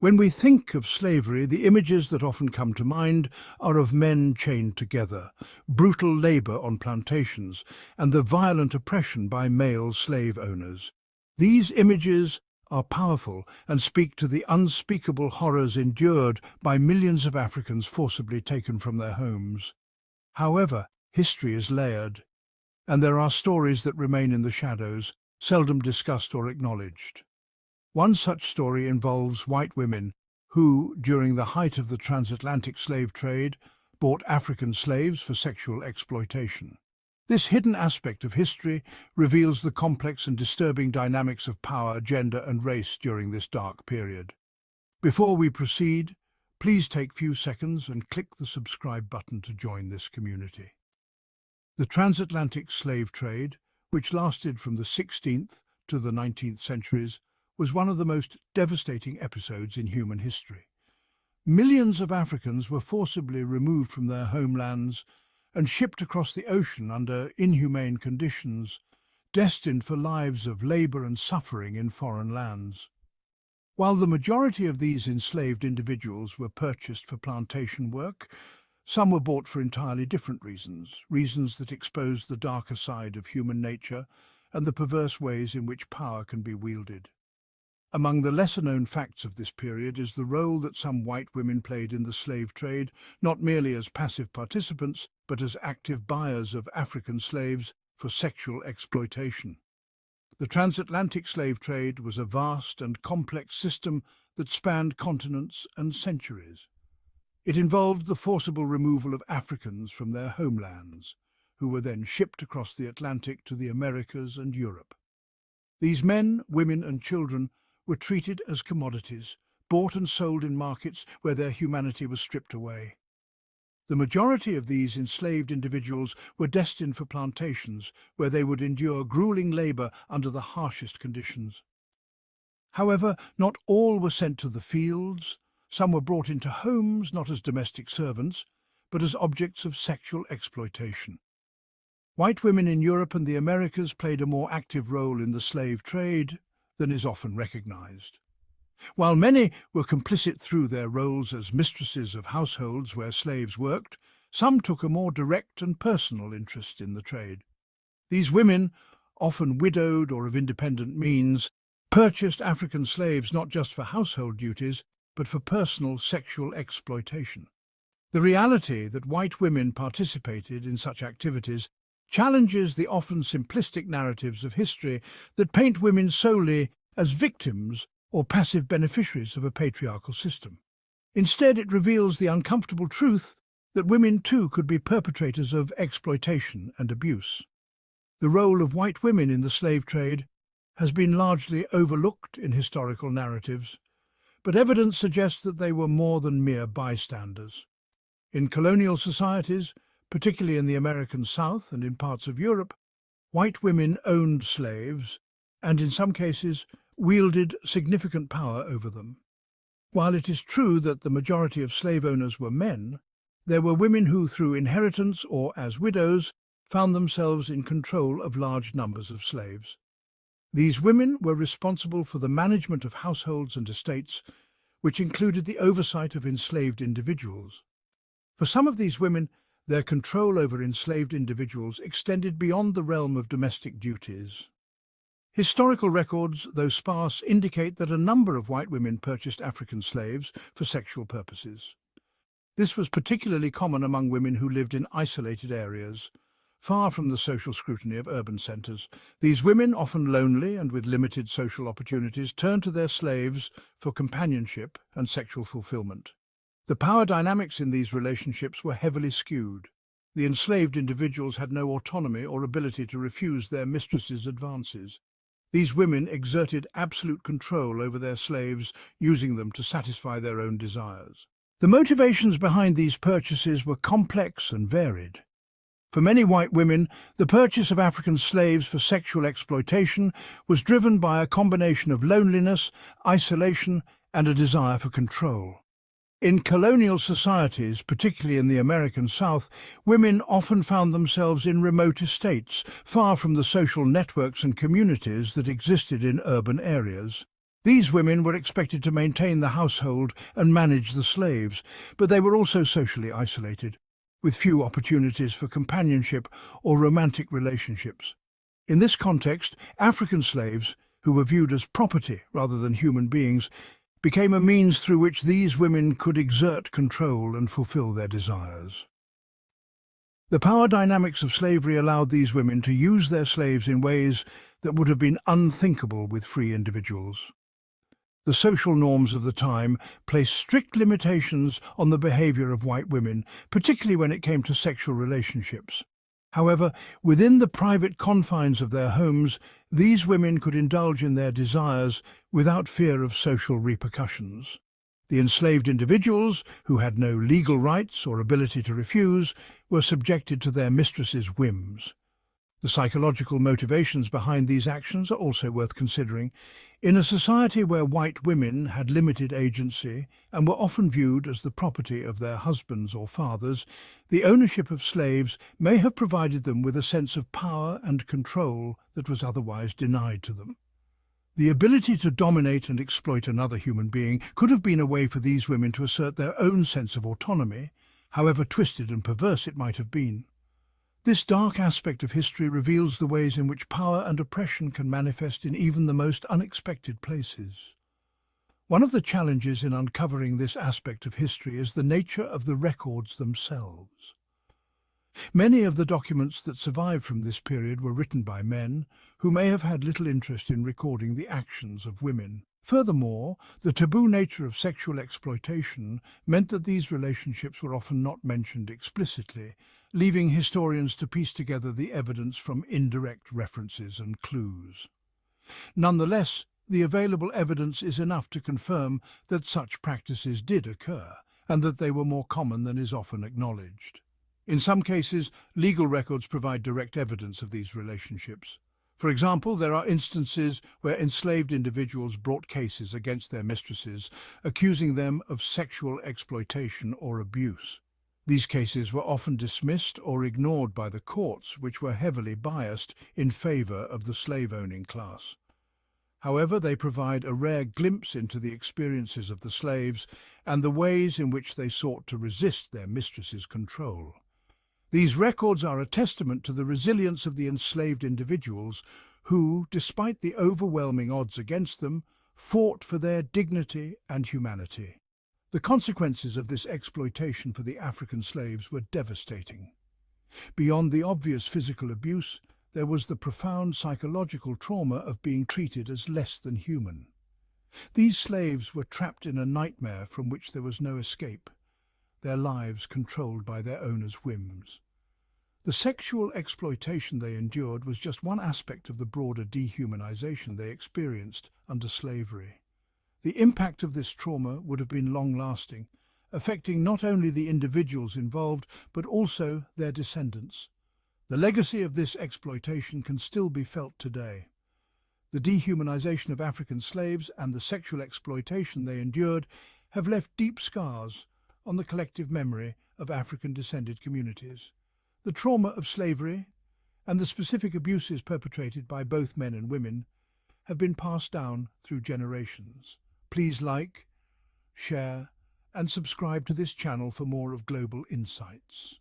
When we think of slavery, the images that often come to mind are of men chained together, brutal labor on plantations, and the violent oppression by male slave owners. These images are powerful and speak to the unspeakable horrors endured by millions of Africans forcibly taken from their homes. However, history is layered, and there are stories that remain in the shadows, seldom discussed or acknowledged. One such story involves white women who, during the height of the transatlantic slave trade, bought African slaves for sexual exploitation. This hidden aspect of history reveals the complex and disturbing dynamics of power, gender, and race during this dark period. Before we proceed, please take a few seconds and click the subscribe button to join this community. The transatlantic slave trade, which lasted from the 16th to the 19th centuries, was one of the most devastating episodes in human history. Millions of Africans were forcibly removed from their homelands and shipped across the ocean under inhumane conditions, destined for lives of labor and suffering in foreign lands. While the majority of these enslaved individuals were purchased for plantation work, some were bought for entirely different reasons that expose the darker side of human nature and the perverse ways in which power can be wielded. Among the lesser-known facts of this period is the role that some white women played in the slave trade, not merely as passive participants, but as active buyers of African slaves for sexual exploitation. The transatlantic slave trade was a vast and complex system that spanned continents and centuries. It involved the forcible removal of Africans from their homelands, who were then shipped across the Atlantic to the Americas and Europe. These men, women, and children were treated as commodities, bought and sold in markets where their humanity was stripped away. The majority of these enslaved individuals were destined for plantations where they would endure grueling labor under the harshest conditions. However, not all were sent to the fields. Some were brought into homes not as domestic servants, but as objects of sexual exploitation. White women in Europe and the Americas played a more active role in the slave trade than is often recognized. While many were complicit through their roles as mistresses of households where slaves worked, some took a more direct and personal interest in the trade. These women, often widowed or of independent means, purchased African slaves not just for household duties, but for personal sexual exploitation. The reality that white women participated in such activities challenges the often simplistic narratives of history that paint women solely as victims or passive beneficiaries of a patriarchal system. Instead, it reveals the uncomfortable truth that women too could be perpetrators of exploitation and abuse. The role of white women in the slave trade has been largely overlooked in historical narratives, but evidence suggests that they were more than mere bystanders. In colonial societies, particularly in the American South and in parts of Europe, white women owned slaves and, in some cases, wielded significant power over them. While it is true that the majority of slave owners were men, there were women who, through inheritance or as widows, found themselves in control of large numbers of slaves. These women were responsible for the management of households and estates, which included the oversight of enslaved individuals. For some of these women, their control over enslaved individuals extended beyond the realm of domestic duties. Historical records, though sparse, indicate that a number of white women purchased African slaves for sexual purposes. This was particularly common among women who lived in isolated areas, far from the social scrutiny of urban centres. These women, often lonely and with limited social opportunities, turned to their slaves for companionship and sexual fulfillment. The power dynamics in these relationships were heavily skewed. The enslaved individuals had no autonomy or ability to refuse their mistresses' advances. These women exerted absolute control over their slaves, using them to satisfy their own desires. The motivations behind these purchases were complex and varied. For many white women, the purchase of African slaves for sexual exploitation was driven by a combination of loneliness, isolation, and a desire for control. In colonial societies, particularly in the American South, women often found themselves in remote estates, far from the social networks and communities that existed in urban areas. These women were expected to maintain the household and manage the slaves, but they were also socially isolated, with few opportunities for companionship or romantic relationships. In this context, African slaves, who were viewed as property rather than human beings, became a means through which these women could exert control and fulfill their desires. The power dynamics of slavery allowed these women to use their slaves in ways that would have been unthinkable with free individuals. The social norms of the time placed strict limitations on the behavior of white women, particularly when it came to sexual relationships. However, within the private confines of their homes, these women could indulge in their desires without fear of social repercussions. The enslaved individuals, who had no legal rights or ability to refuse, were subjected to their mistress's whims. The psychological motivations behind these actions are also worth considering. In a society where white women had limited agency and were often viewed as the property of their husbands or fathers, the ownership of slaves may have provided them with a sense of power and control that was otherwise denied to them. The ability to dominate and exploit another human being could have been a way for these women to assert their own sense of autonomy, however twisted and perverse it might have been. This dark aspect of history reveals the ways in which power and oppression can manifest in even the most unexpected places. One of the challenges in uncovering this aspect of history is the nature of the records themselves. Many of the documents that survive from this period were written by men who may have had little interest in recording the actions of women. Furthermore, the taboo nature of sexual exploitation meant that these relationships were often not mentioned explicitly, leaving historians to piece together the evidence from indirect references and clues. Nonetheless, the available evidence is enough to confirm that such practices did occur, and that they were more common than is often acknowledged. In some cases, legal records provide direct evidence of these relationships. For example, there are instances where enslaved individuals brought cases against their mistresses, accusing them of sexual exploitation or abuse. These cases were often dismissed or ignored by the courts, which were heavily biased in favor of the slave-owning class. However, they provide a rare glimpse into the experiences of the slaves and the ways in which they sought to resist their mistress's control. These records are a testament to the resilience of the enslaved individuals who, despite the overwhelming odds against them, fought for their dignity and humanity. The consequences of this exploitation for the African slaves were devastating. Beyond the obvious physical abuse, there was the profound psychological trauma of being treated as less than human. These slaves were trapped in a nightmare from which there was no escape, their lives controlled by their owners' whims. The sexual exploitation they endured was just one aspect of the broader dehumanization they experienced under slavery. The impact of this trauma would have been long-lasting, affecting not only the individuals involved, but also their descendants. The legacy of this exploitation can still be felt today. The dehumanization of African slaves and the sexual exploitation they endured have left deep scars on the collective memory of African-descended communities. The trauma of slavery and the specific abuses perpetrated by both men and women have been passed down through generations. Please like, share, and subscribe to this channel for more of global insights.